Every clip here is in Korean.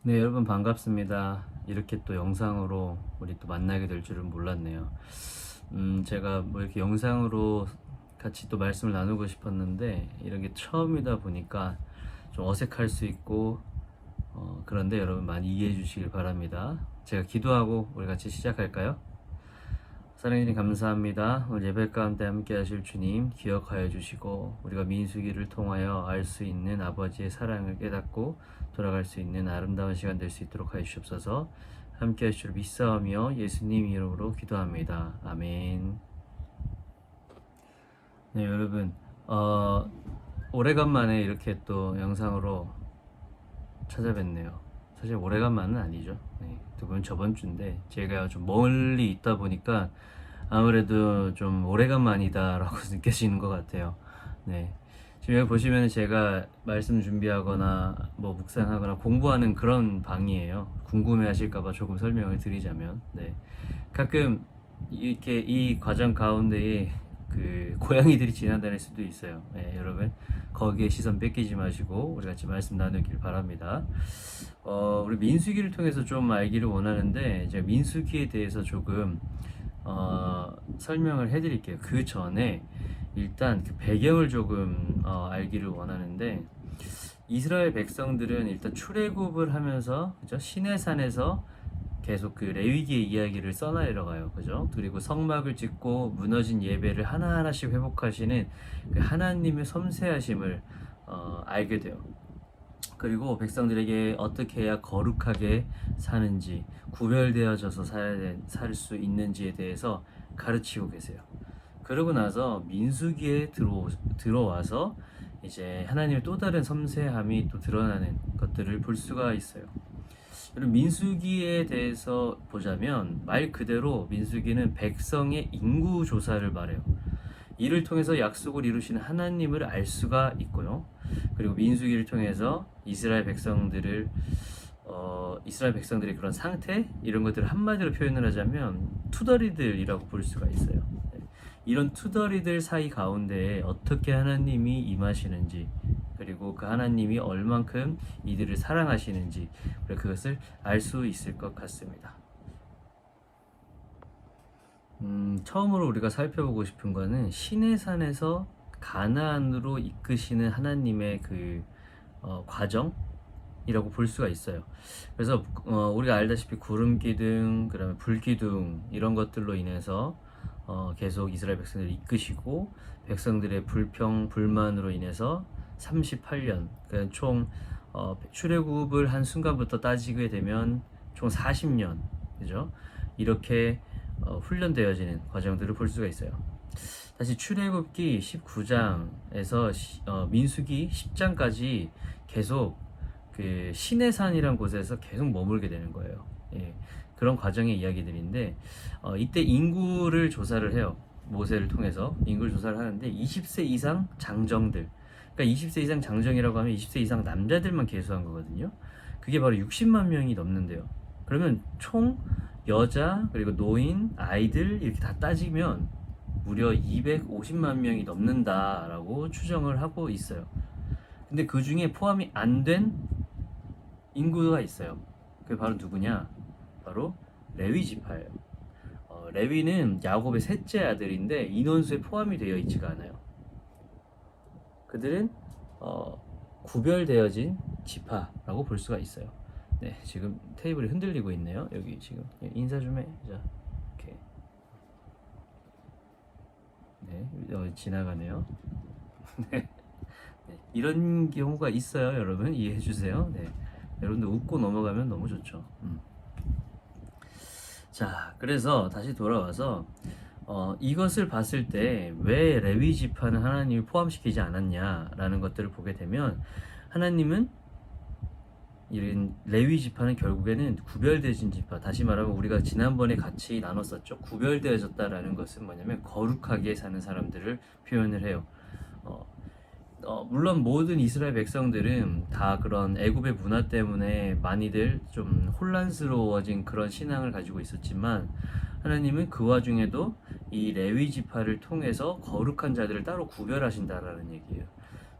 네, 여러분 반갑습니다. 이렇게 또 영상으로 우리 또 만나게 될 줄은 몰랐네요. 제가 뭐 이렇게 영상으로 같이 또 말씀을 나누고 싶었는데 이런 게 처음이다 보니까 좀 어색할 수 있고 그런데 여러분 많이 이해해 주시길 바랍니다. 제가 기도하고 우리 같이 시작할까요? 사랑해 주님 감사합니다. 오늘 예배 가운데 함께 하실 주님 기억하여 주시고 우리가 민수기를 통하여 알 수 있는 아버지의 사랑을 깨닫고 돌아갈 수 있는 아름다운 시간 될 수 있도록 하여 주옵소서. 함께 하실 줄 믿사오며 예수님 이름으로 기도합니다. 아멘. 네, 여러분 오래간만에 이렇게 또 영상으로 찾아뵙네요. 사실 오래간만은 아니죠. 네, 두 저번 주인데 제가 좀 멀리 있다 보니까 아무래도 좀 오래간만이다라고 느껴지는 것 같아요. 네. 지금 여기 보시면 제가 말씀 준비하거나 뭐 묵상하거나 공부하는 그런 방이에요. 궁금해 하실까봐 조금 설명을 드리자면, 네. 가끔 이렇게 이 과정 가운데에 그 고양이들이 지나다닐 수도 있어요. 네, 여러분 거기에 시선 뺏기지 마시고 우리 같이 말씀 나누길 바랍니다. 우리 민수기를 통해서 좀 알기를 원하는데 제가 민수기에 대해서 조금 설명을 해드릴게요. 그 전에 일단 그 배경을 조금 알기를 원하는데 이스라엘 백성들은 일단 출애굽을 하면서 그죠? 시내산에서 계속 그 레위기의 이야기를 써내려가요. 그죠? 그리고 성막을 짓고 무너진 예배를 하나하나씩 회복하시는 그 하나님의 섬세하심을 알게 돼요. 그리고 백성들에게 어떻게 해야 거룩하게 사는지 구별되어져서 살 수 있는지에 대해서 가르치고 계세요. 그러고 나서 민수기에 들어와서 이제 하나님의 또 다른 섬세함이 또 드러나는 것들을 볼 수가 있어요. 그리고 민수기에 대해서 보자면 말 그대로 민수기는 백성의 인구 조사를 말해요. 이를 통해서 약속을 이루시는 하나님을 알 수가 있고요. 그리고 민수기를 통해서 이스라엘 백성들의 그런 상태 이런 것들을 한마디로 표현을 하자면 투덜이들이라고 볼 수가 있어요. 네. 이런 투덜이들 사이 가운데에 어떻게 하나님이 임하시는지 그리고 그 하나님이 얼만큼 이들을 사랑하시는지 그것을 알 수 있을 것 같습니다. 처음으로 우리가 살펴보고 싶은 거는 시내산에서 가나안으로 이끄시는 하나님의 그 과정이라고 볼 수가 있어요. 그래서 우리가 알다시피 구름 기둥, 그다음에 불 기둥 이런 것들로 인해서 계속 이스라엘 백성들을 이끄시고 백성들의 불평 불만으로 인해서 38년, 그러니까 총 출애굽을 한 순간부터 따지게 되면 총 40년, 그죠? 이렇게 훈련되어지는 과정들을 볼 수가 있어요. 다시 출애굽기 19장에서 민수기 10장까지 계속 그 시내산이란 곳에서 계속 머물게 되는 거예요. 예, 그런 과정의 이야기들인데 이때 인구를 조사를 해요. 모세를 통해서 인구를 조사를 하는데 20세 이상 장정들, 그러니까 20세 이상 장정이라고 하면 20세 이상 남자들만 계수한 거거든요. 그게 바로 60만 명이 넘는데요. 그러면 총 여자 그리고 노인 아이들 이렇게 다 따지면 무려 250만 명이 넘는다라고 추정을 하고 있어요. 근데 그 중에 포함이 안 된 인구가 있어요. 그게 바로 누구냐? 바로 레위 지파예요. 레위는 야곱의 셋째 아들인데 인원수에 포함이 되어 있지가 않아요. 그들은 구별되어진 지파라고 볼 수가 있어요. 네, 지금 테이블이 흔들리고 있네요. 여기 지금 인사 좀 해. 자, 이렇게. 네, 지나가네요. 네. 네, 이런 경우가 있어요, 여러분. 이해해 주세요. 네. 여러분들 웃고 넘어가면 너무 좋죠. 자, 그래서 다시 돌아와서 이것을 봤을 때 왜 레위 지파는 하나님이 포함시키지 않았냐라는 것들을 보게 되면 하나님은 이런 레위 지파는 결국에는 구별되어진 지파, 다시 말하면 우리가 지난번에 같이 나눴었죠. 구별되어졌다라는 것은 뭐냐면 거룩하게 사는 사람들을 표현을 해요. 물론 모든 이스라엘 백성들은 다 그런 애굽의 문화 때문에 많이들 좀 혼란스러워진 그런 신앙을 가지고 있었지만 하나님은 그 와중에도 이 레위 지파를 통해서 거룩한 자들을 따로 구별하신다라는 얘기예요.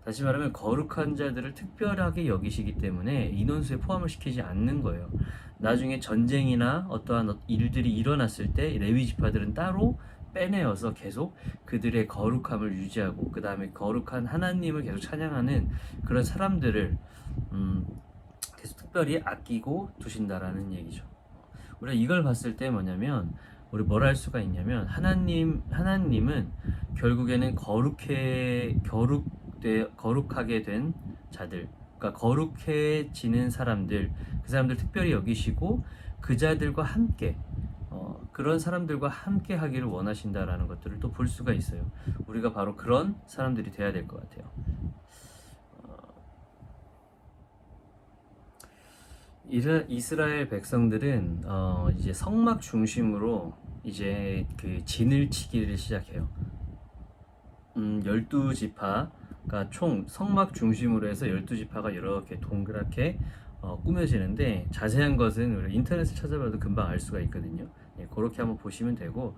다시 말하면 거룩한 자들을 특별하게 여기시기 때문에 인원수에 포함을 시키지 않는 거예요. 나중에 전쟁이나 어떠한 일들이 일어났을 때 레위 지파들은 따로 빼내어서 계속 그들의 거룩함을 유지하고 그 다음에 거룩한 하나님을 계속 찬양하는 그런 사람들을 계속 특별히 아끼고 두신다라는 얘기죠. 우리가 이걸 봤을 때 뭐냐면 우리 뭘 할 수가 있냐면 하나님은 결국에는 거룩하게 된 자들, 그러니까 거룩해지는 사람들, 그 사람들 특별히 여기시고 그 자들과 함께 그런 사람들과 함께 하기를 원하신다라는 것들을 또 볼 수가 있어요. 우리가 바로 그런 사람들이 돼야 될 것 같아요. 이스라엘 백성들은 이제 성막 중심으로 이제 그 진을 치기를 시작해요. 12지파가 총 성막 중심으로 해서 12지파가 이렇게 동그랗게 꾸며지는데 자세한 것은 우리 인터넷을 찾아봐도 금방 알 수가 있거든요. 예, 그렇게 한번 보시면 되고,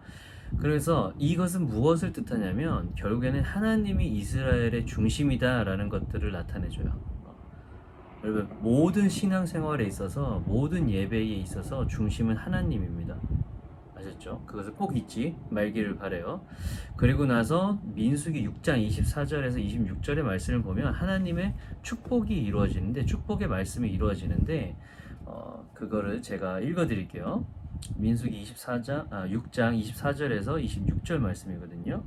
그래서 이것은 무엇을 뜻하냐면 결국에는 하나님이 이스라엘의 중심이다라는 것들을 나타내줘요. 여러분, 모든 신앙생활에 있어서 모든 예배에 있어서 중심은 하나님입니다. 아셨죠? 그것을 꼭 잊지 말기를 바래요. 그리고 나서 민수기 6장 24절에서 26절의 말씀을 보면 하나님의 축복이 이루어지는데, 축복의 말씀이 이루어지는데 그거를 제가 읽어드릴게요. 민수기 6장 24절에서 26절 말씀이거든요.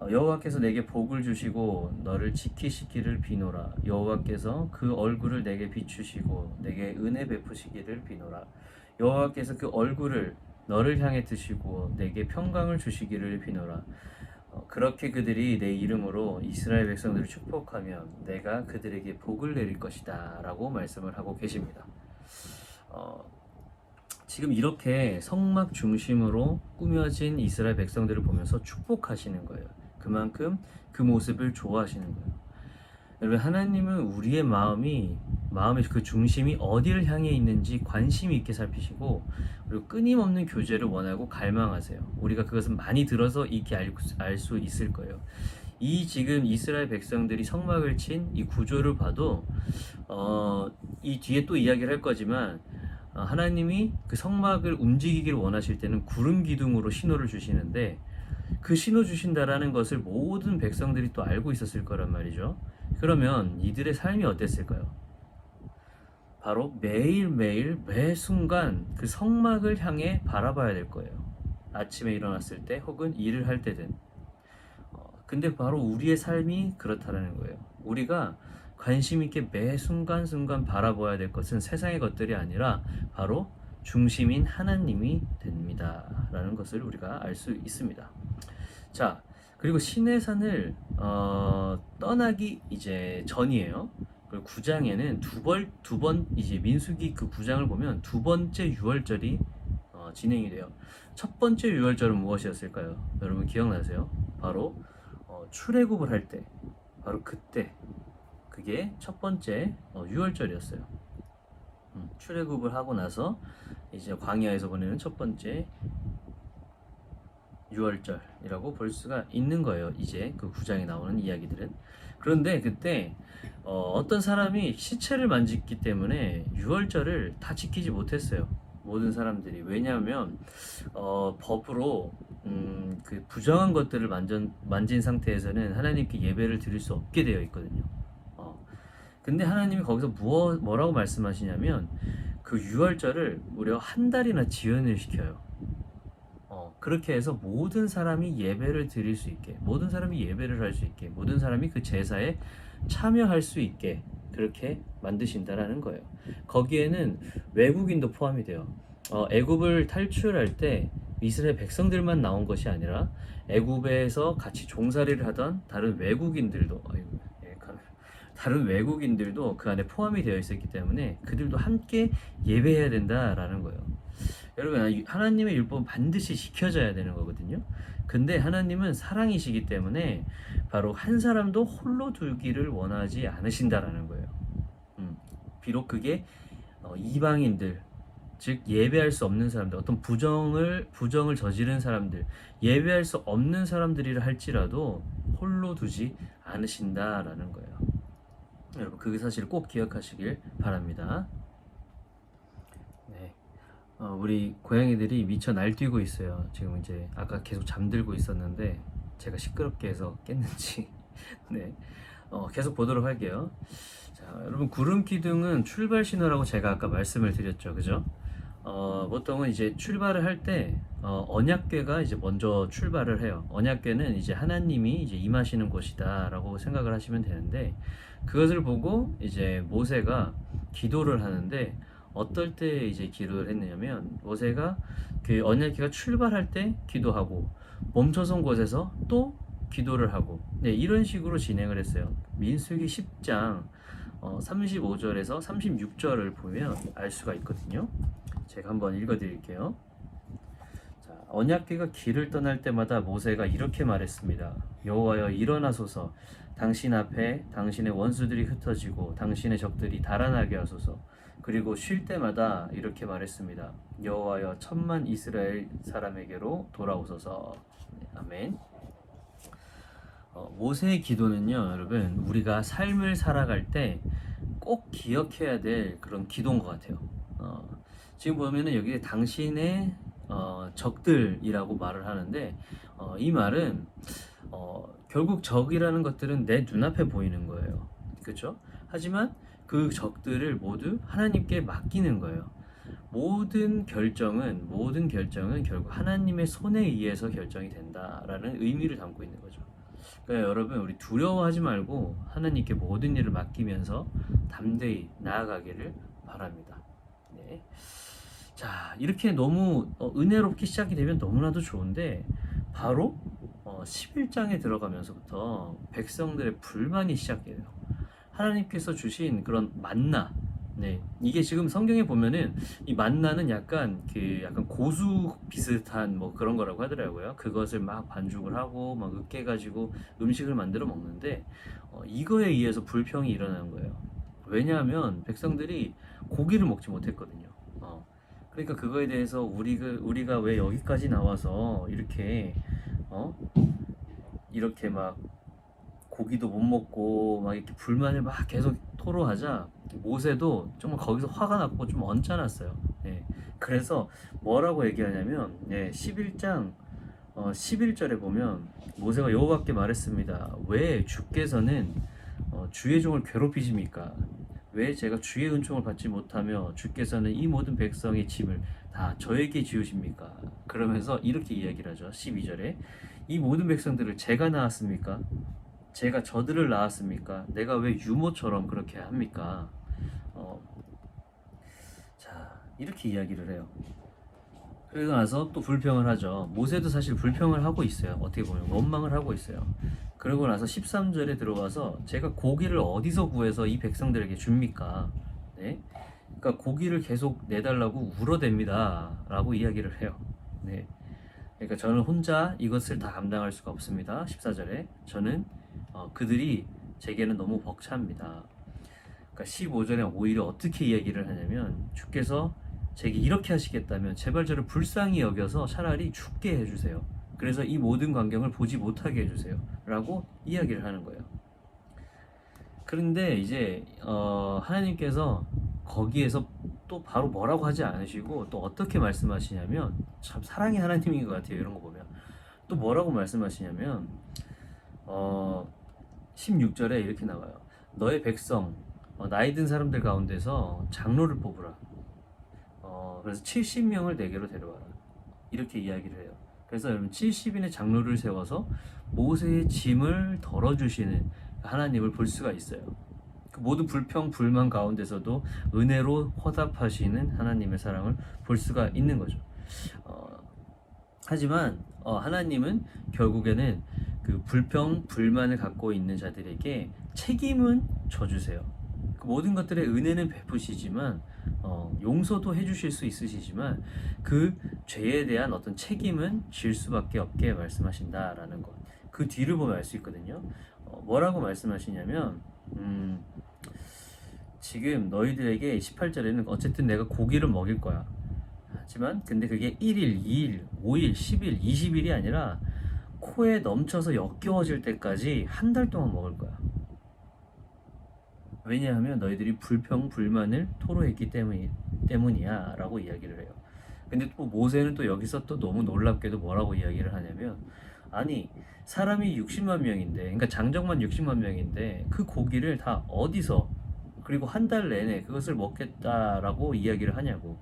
여호와께서 내게 복을 주시고 너를 지키시기를 비노라. 여호와께서 그 얼굴을 내게 비추시고 내게 은혜 베푸시기를 비노라. 여호와께서 그 얼굴을 너를 향해 드시고 내게 평강을 주시기를 비노라. 그렇게 그들이 내 이름으로 이스라엘 백성들을 축복하면 내가 그들에게 복을 내릴 것이다 라고 말씀을 하고 계십니다. 지금 이렇게 성막 중심으로 꾸며진 이스라엘 백성들을 보면서 축복하시는 거예요. 그만큼 그 모습을 좋아하시는 거예요. 여러분, 하나님은 우리의 마음의 그 중심이 어디를 향해 있는지 관심 있게 살피시고, 그리고 끊임없는 교제를 원하고 갈망하세요. 우리가 그것은 많이 들어서 이렇게 알 수 있을 거예요. 이 지금 이스라엘 백성들이 성막을 친 이 구조를 봐도 이 뒤에 또 이야기를 할 거지만 하나님이 그 성막을 움직이기를 원하실 때는 구름 기둥으로 신호를 주시는데, 그 신호 주신다라는 것을 모든 백성들이 또 알고 있었을 거란 말이죠. 그러면 이들의 삶이 어땠을까요? 바로 매일매일 매 순간 그 성막을 향해 바라봐야 될 거예요. 아침에 일어났을 때 혹은 일을 할 때든. 근데 바로 우리의 삶이 그렇다는 거예요. 우리가 관심 있게 매 순간순간 바라봐야 될 것은 세상의 것들이 아니라 바로 중심인 하나님이 됩니다 라는 것을 우리가 알 수 있습니다. 자, 그리고 시내산을 떠나기 이제 전이에요. 그리고 9장에는 두 번 이제 민수기 그 9장을 보면 두 번째 유월절이 진행이 돼요. 첫 번째 유월절은 무엇이었을까요? 여러분 기억나세요? 바로 출애굽을 할 때, 바로 그때, 그게 첫 번째 유월절이었어요. 출애굽을 하고 나서 이제 광야에서 보내는 첫 번째 유월절이라고 볼 수가 있는 거예요. 이제 그 9장에 나오는 이야기들은. 그런데 그때 어떤 사람이 시체를 만졌기 때문에 유월절을 다 지키지 못했어요. 모든 사람들이. 왜냐하면 법으로 그 부정한 것들을 만진 상태에서는 하나님께 예배를 드릴 수 없게 되어 있거든요. 근데 하나님이 거기서 뭐라고 말씀하시냐면 그 유월절을 무려 한 달이나 지연을 시켜요. 그렇게 해서 모든 사람이 예배를 드릴 수 있게, 모든 사람이 예배를 할 수 있게, 모든 사람이 그 제사에 참여할 수 있게 그렇게 만드신다라는 거예요. 거기에는 외국인도 포함이 돼요. 애굽을 탈출할 때 이스라엘 백성들만 나온 것이 아니라 애굽에서 같이 종살이를 하던 다른 외국인들도 그 안에 포함이 되어 있었기 때문에 그들도 함께 예배해야 된다라는 거예요. 여러분, 하나님의 율법은 반드시 지켜져야 되는 거거든요. 근데 하나님은 사랑이시기 때문에 바로 한 사람도 홀로 두기를 원하지 않으신다라는 거예요. 비록 그게 이방인들, 즉 예배할 수 없는 사람들, 어떤 부정을 저지른 사람들, 예배할 수 없는 사람들이라 할지라도 홀로 두지 않으신다라는 거예요. 여러분 그 사실을 꼭 기억하시길 바랍니다. 네. 우리 고양이들이 미쳐 날뛰고 있어요. 지금 이제 아까 계속 잠들고 있었는데 제가 시끄럽게 해서 깼는지 네. 계속 보도록 할게요. 자, 여러분 구름 기둥은 출발 신호라고 제가 아까 말씀을 드렸죠. 그죠? 보통은 이제 출발을 할 때 언약궤가 이제 먼저 출발을 해요. 언약궤는 이제 하나님이 이제 임하시는 곳이다라고 생각을 하시면 되는데 그것을 보고 이제 모세가 기도를 하는데 어떨 때 이제 기도를 했느냐면 모세가 그 언약궤가 출발할 때 기도하고 멈춰선 곳에서 또 기도를 하고 네, 이런 식으로 진행을 했어요. 민수기 10장 35절에서 36절을 보면 알 수가 있거든요. 제가 한번 읽어드릴게요. 자, 언약궤가 길을 떠날 때마다 모세가 이렇게 말했습니다. 여호와여 일어나소서. 당신 앞에 당신의 원수들이 흩어지고 당신의 적들이 달아나게 하소서. 그리고 쉴 때마다 이렇게 말했습니다. 여호와여 천만 이스라엘 사람에게로 돌아오소서. 네, 아멘. 모세의 기도는요, 여러분, 우리가 삶을 살아갈 때 꼭 기억해야 될 그런 기도인 것 같아요. 지금 보면은 여기에 당신의 적들이라고 말을 하는데 이 말은 결국 적이라는 것들은 내 눈앞에 보이는 거예요. 그렇죠? 하지만 그 적들을 모두 하나님께 맡기는 거예요. 모든 결정은 결국 하나님의 손에 의해서 결정이 된다라는 의미를 담고 있는 거죠. 그러니까 여러분 우리 두려워하지 말고 하나님께 모든 일을 맡기면서 담대히 나아가기를 바랍니다. 네. 자, 이렇게 너무 은혜롭게 시작이 되면 너무나도 좋은데 바로 11장에 들어가면서부터 백성들의 불만이 시작돼요. 하나님께서 주신 그런 만나, 네, 이게 지금 성경에 보면은 이 만나는 약간 고수 비슷한 뭐 그런 거라고 하더라고요. 그것을 막 반죽을 하고 막 으깨가지고 음식을 만들어 먹는데 이거에 의해서 불평이 일어나는 거예요. 왜냐하면 백성들이 고기를 먹지 못했거든요. 그러니까 그거에 대해서 우리가 왜 여기까지 나와서 이렇게 막 고기도 못 먹고 막 이렇게 불만을 막 계속 토로하자 모세도 정말 거기서 화가 났고 좀 언짢았어요. 네. 그래서 뭐라고 얘기하냐면 11장 11절에 보면 모세가 여호와께 말했습니다. 왜 주께서는 주의 종을 괴롭히십니까? 왜 제가 주의 은총을 받지 못하며 주께서는 이 모든 백성의 짐을 다 저에게 지우십니까? 그러면서 이렇게 이야기를 하죠. 12절에 이 모든 백성들을 제가 낳았습니까? 제가 저들을 낳았습니까? 내가 왜 유모처럼 그렇게 합니까? 자, 이렇게 이야기를 해요. 그러고 나서 또 불평을 하죠. 모세도 사실 불평을 하고 있어요. 어떻게 보면 원망을 하고 있어요. 그러고 나서 13절에 들어와서 제가 고기를 어디서 구해서 이 백성들에게 줍니까? 네? 그러니까 고기를 계속 내달라고 울어댑니다. 라고 이야기를 해요. 네. 그러니까 저는 혼자 이것을 다 감당할 수가 없습니다. 14절에 저는 그들이 제게는 너무 벅찹니다. 그러니까 15절에 오히려 어떻게 이야기를 하냐면 주께서 제게 이렇게 하시겠다면 제발 저를 불쌍히 여겨서 차라리 죽게 해주세요. 그래서 이 모든 광경을 보지 못하게 해주세요. 라고 이야기를 하는 거예요. 그런데 이제 하나님께서 거기에서 또 바로 뭐라고 하지 않으시고 또 어떻게 말씀하시냐면 참 사랑의 하나님인 것 같아요. 이런 거 보면 또 뭐라고 말씀하시냐면 16절에 이렇게 나와요. 너의 백성 나이 든 사람들 가운데서 장로를 뽑으라. 그래서 70명을 내게로 데려와라. 이렇게 이야기를 해요. 그래서 여러분 70인의 장로를 세워서 모세의 짐을 덜어주시는 하나님을 볼 수가 있어요. 그 모든 불평, 불만 가운데서도 은혜로 화답하시는 하나님의 사랑을 볼 수가 있는 거죠. 하지만 하나님은 결국에는 그 불평, 불만을 갖고 있는 자들에게 책임은 져주세요. 그 모든 것들의 은혜는 베푸시지만 용서도 해주실 수 있으시지만 그 죄에 대한 어떤 책임은 질 수밖에 없게 말씀하신다라는 것. 그 뒤를 보면 알 수 있거든요. 뭐라고 말씀하시냐면 지금 너희들에게 18절에는 어쨌든 내가 고기를 먹일 거야. 하지만 근데 그게 1일, 2일, 5일, 10일, 20일이 아니라 코에 넘쳐서 역겨워질 때까지 한 달 동안 먹을 거야. 왜냐하면 너희들이 불평, 불만을 토로했기 때문이야 라고 이야기를 해요. 근데 또 모세는 또 여기서 또 너무 놀랍게도 뭐라고 이야기를 하냐면, 아니 사람이 60만 명인데, 그러니까 장정만 60만 명인데 그 고기를 다 어디서, 그리고 한 달 내내 그것을 먹겠다라고 이야기를 하냐고.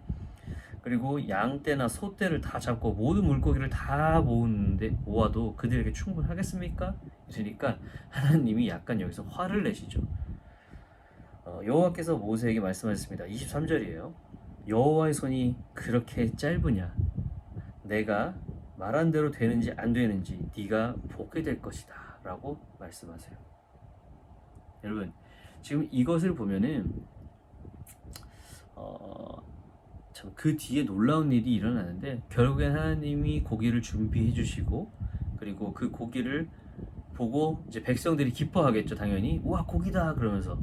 그리고 양떼나 소떼를 다 잡고 모든 물고기를 다 모아도 그들에게 충분하겠습니까? 이러니까 하나님이 약간 여기서 화를 내시죠. 여호와께서 모세에게 말씀하셨습니다. 23절이에요. 여호와의 손이 그렇게 짧으냐? 내가 말한 대로 되는지 안 되는지 네가 보게 될 것이다 라고 말씀하세요. 여러분, 지금 이것을 보면은 참 그 뒤에 놀라운 일이 일어나는데, 결국엔 하나님이 고기를 준비해 주시고, 그리고 그 고기를 보고 이제 백성들이 기뻐하겠죠. 당연히 우와 고기다 그러면서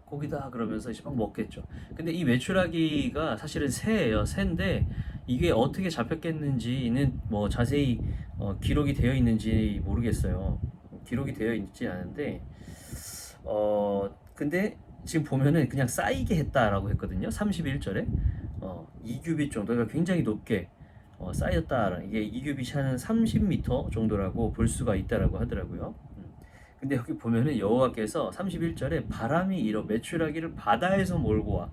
고기다 그러면서 이제 막 먹겠죠. 근데 이 메추라기가 사실은 새예요. 새인데 이게 어떻게 잡혔겠는지는 뭐 자세히 기록이 되어 있는지 모르겠어요. 기록이 되어 있지 않은데 근데 지금 보면은 그냥 쌓이게 했다라고 했거든요. 31절에 2규빗 정도가 굉장히 높게 쌓였다. 이게 2규빗이 한 30m 정도라고 볼 수가 있다라고 하더라고요. 근데 여기 보면은 여호와께서 31절에 바람이 일어 메추라기를 바다에서 몰고 와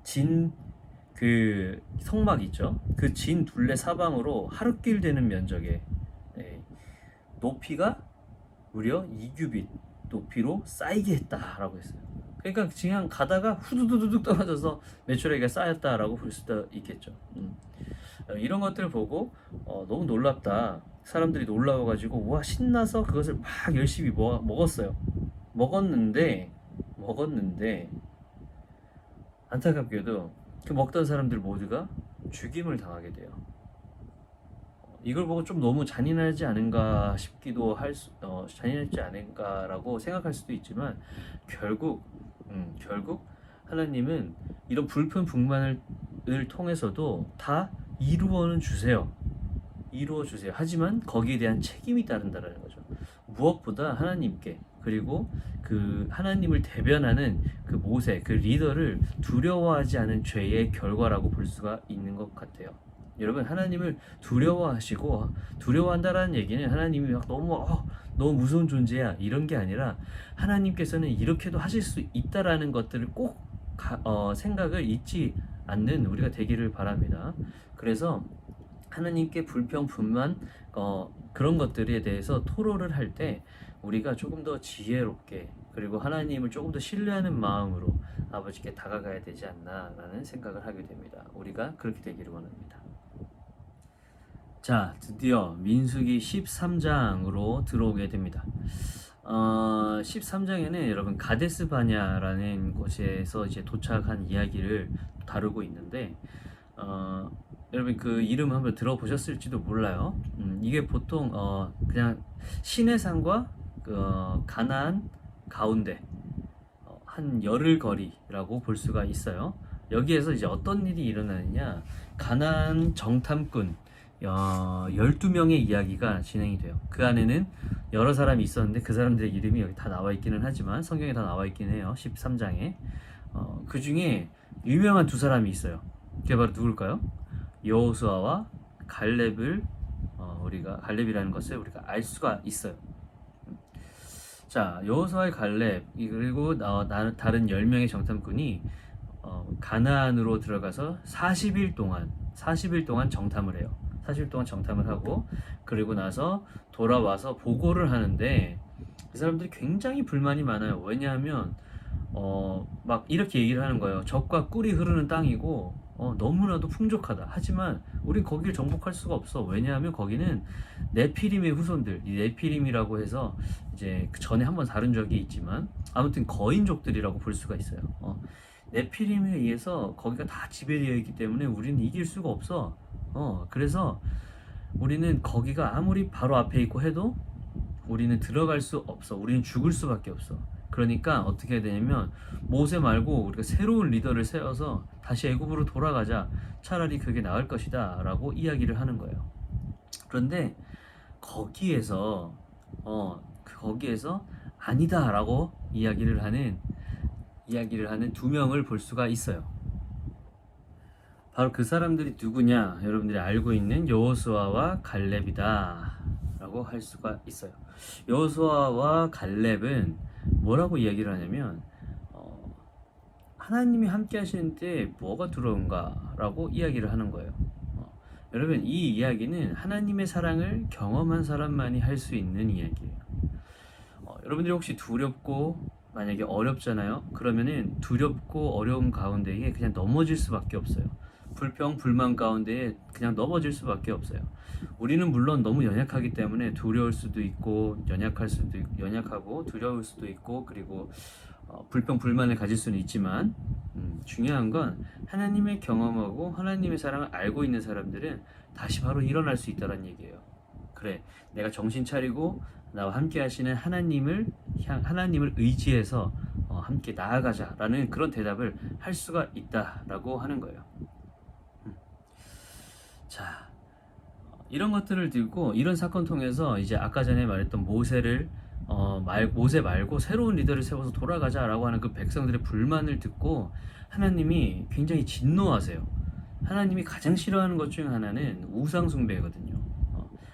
진 그 성막 있죠. 그 진 둘레 사방으로 하루길 되는 면적에 높이가 무려 2규빗 높이로 쌓이게 했다라고 했어요. 그러니까 그냥 가다가 후두두둑 떨어져서 메추라기가 쌓였다라고 볼 수도 있겠죠. 이런 것들을 보고 너무 놀랍다. 사람들이 놀라워가지고 와 신나서 그것을 막 열심히 먹었어요. 먹었는데 안타깝게도 그 먹던 사람들 모두가 죽임을 당하게 돼요. 이걸 보고 좀 너무 잔인하지 않은가 싶기도 잔인하지 않은가라고 생각할 수도 있지만 결국 하나님은 이런 불평 불만을 통해서도 다 이루어 주세요. 하지만 거기에 대한 책임이 따른다라는 거죠. 무엇보다 하나님께, 그리고 그 하나님을 대변하는 그 모세, 그 리더를 두려워하지 않은 죄의 결과라고 볼 수가 있는 것 같아요. 여러분, 하나님을 두려워한다라는 얘기는 하나님이 막 너무 무서운 존재야 이런 게 아니라, 하나님께서는 이렇게도 하실 수 있다라는 것들을 꼭 생각을 잊지 않는 우리가 되기를 바랍니다. 그래서 하나님께 불평, 불만 그런 것들에 대해서 토로를 할 때 우리가 조금 더 지혜롭게, 그리고 하나님을 조금 더 신뢰하는 마음으로 아버지께 다가가야 되지 않나라는 생각을 하게 됩니다. 우리가 그렇게 되기를 원합니다. 자, 드디어 민수기 13장으로 들어오게 됩니다. 13장에는 여러분 가데스 바냐라는 곳에서 이제 도착한 이야기를 다루고 있는데, 여러분 그 이름 한번 들어보셨을지도 몰라요. 이게 보통 그냥 시내산과 가나안 가운데 한 열흘 거리라고 볼 수가 있어요. 여기에서 이제 어떤 일이 일어나느냐, 가나안 정탐꾼 12명의 이야기가 진행이 돼요. 그 안에는 여러 사람이 있었는데 그 사람들의 이름이 여기 다 나와 있기는 하지만, 성경에 다 나와 있긴 해요. 13장에 그 중에 유명한 두 사람이 있어요. 그게 바로 누굴까요? 여호수아와 갈렙을 갈렙이라는 것을 우리가 알 수가 있어요. 자, 여호수아의 갈렙 그리고 다른 10명의 정탐꾼이 가나안으로 들어가서 40일 동안 정탐을 해요. 40일 동안 정탐을 하고, 그리고 나서 돌아와서 보고를 하는데 그 사람들이 굉장히 불만이 많아요. 왜냐하면 막 이렇게 얘기를 하는 거예요. 젖과 꿀이 흐르는 땅이고 너무나도 풍족하다. 하지만 우린 거기를 정복할 수가 없어. 왜냐하면 거기는 네피림의 후손들, 이 네피림이라고 해서 이제 그 전에 한번 다룬 적이 있지만 아무튼 거인족들이라고 볼 수가 있어요. 네피림에 의해서 거기가 다 지배되어 있기 때문에 우리는 이길 수가 없어. 그래서 우리는 거기가 아무리 바로 앞에 있고 해도 우리는 들어갈 수 없어. 우리는 죽을 수밖에 없어. 그러니까 어떻게 해야 되냐면, 모세 말고 우리가 새로운 리더를 세워서 다시 애굽으로 돌아가자. 차라리 그게 나을 것이다 라고 이야기를 하는 거예요. 그런데 거기에서 거기에서 아니다라고 이야기를 하는 두 명을 볼 수가 있어요. 바로 그 사람들이 누구냐? 여러분들이 알고 있는 여호수아와 갈렙이다라고 할 수가 있어요. 여호수아와 갈렙은 뭐라고 이야기를 하냐면 하나님이 함께 하시는데 뭐가 두려운가라고 이야기를 하는 거예요. 여러분, 이 이야기는 하나님의 사랑을 경험한 사람만이 할 수 있는 이야기예요. 여러분들이 혹시 두렵고 만약에 어렵잖아요. 그러면은 두렵고 어려움 가운데에 그냥 넘어질 수밖에 없어요. 불평, 불만 가운데에 그냥 넘어질 수밖에 없어요. 우리는 물론 너무 연약하기 때문에 두려울 수도 있고 연약하고 두려울 수도 있고 그리고 불평, 불만을 가질 수는 있지만 중요한 건 하나님의 경험하고 하나님의 사랑을 알고 있는 사람들은 다시 바로 일어날 수 있다는 얘기예요. 그래, 내가 정신 차리고 나와 함께 하시는 하나님을 의지해서 함께 나아가자라는 그런 대답을 할 수가 있다라고 하는 거예요. 자, 이런 것들을 들고 이런 사건 통해서 이제 아까 전에 말했던 모세 말고 새로운 리더를 세워서 돌아가자라고 하는 그 백성들의 불만을 듣고 하나님이 굉장히 진노하세요. 하나님이 가장 싫어하는 것 중 하나는 우상 숭배거든요.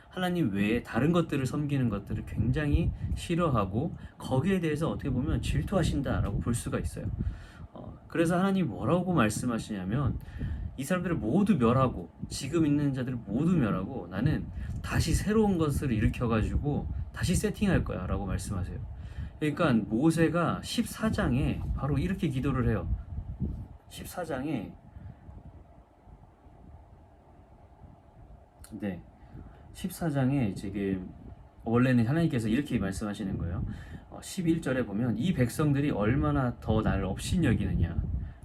하나님 외에 다른 것들을 섬기는 것들을 굉장히 싫어하고 거기에 대해서 어떻게 보면 질투하신다라고 볼 수가 있어요. 그래서 하나님이 뭐라고 말씀하시냐면 이 사람들을 모두 멸하고 지금 있는 자들을 모두 멸하고 나는 다시 새로운 것을 일으켜가지고 다시 세팅할 거야 라고 말씀하세요. 그러니까 모세가 14장에 바로 이렇게 기도를 해요. 14장에 네, 14장에 지금 원래는 하나님께서 이렇게 말씀하시는 거예요. 11절에 보면 이 백성들이 얼마나 더 나를 업신여기느냐,